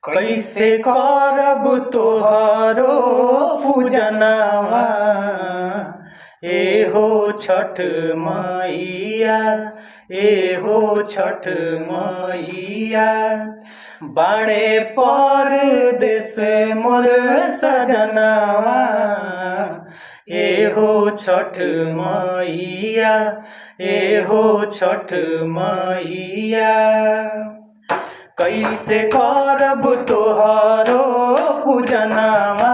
कैसे करब तोहरो पूजनवा एहो छठ मैया, एहो छठ मैया। बाड़े परदेस मोर सजनवा एहो छठ मैया, एहो छठ मैया। कैसे करब तोहरो पूजनवा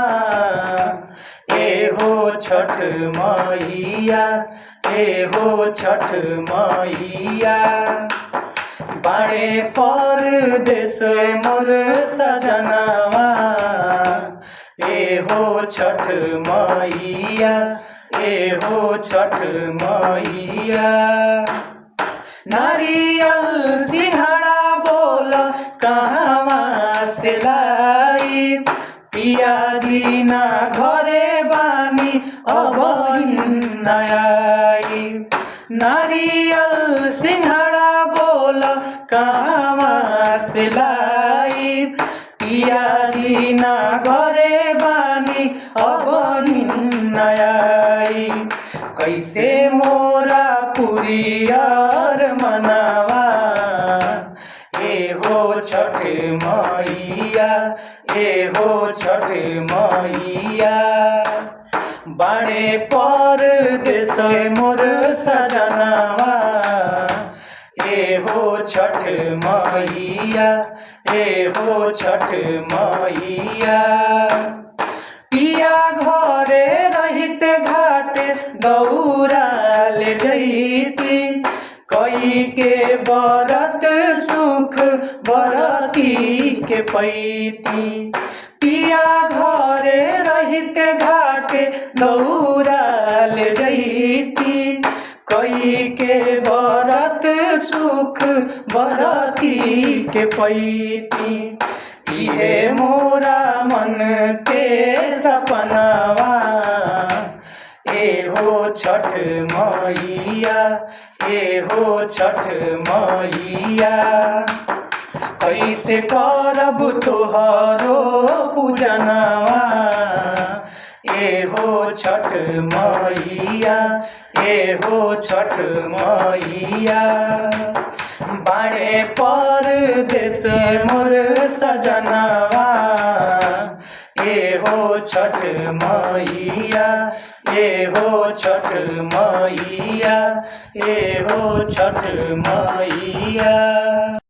एहो छठ मैया, एहो छठ मैया। बाड़े परदेस मोर सजनवा एहो छठ मैया, एहो छठ मैया। नारियल सिंघाड़ा बोल कहवा से लाई, पियाजी ना घरे बानी अब न आई। नारियल सिंघाड़ा बोल कहवा से लाई, पियाजी ना घरे बानी अब न आई। कैसे मोरा पुरियर मनवा एहो छठ मैया, एहो छठ मैया। बाड़े परदेस मोर सजनवा एहो छठ मैया, एहो छठ मैया। पिया घरे रहिते घाटे दौरा ले जैती, कई के बरत सुख बरती के पैती। पिया घरे रहिते घाटे दौरा ले जैती, कई के बरत सुख बरती के पैती। इहे मोरा मन के सपनवा एहो छठ मैया, एहो छठ मैया। कैसे करब तोहरो पूजनवा एहो छठ मैया, एहो छठ मैया। बाड़े परदेस मोर सजनवा एहो छठ मैया, एहो छठ मैया, एहो छठ मैया।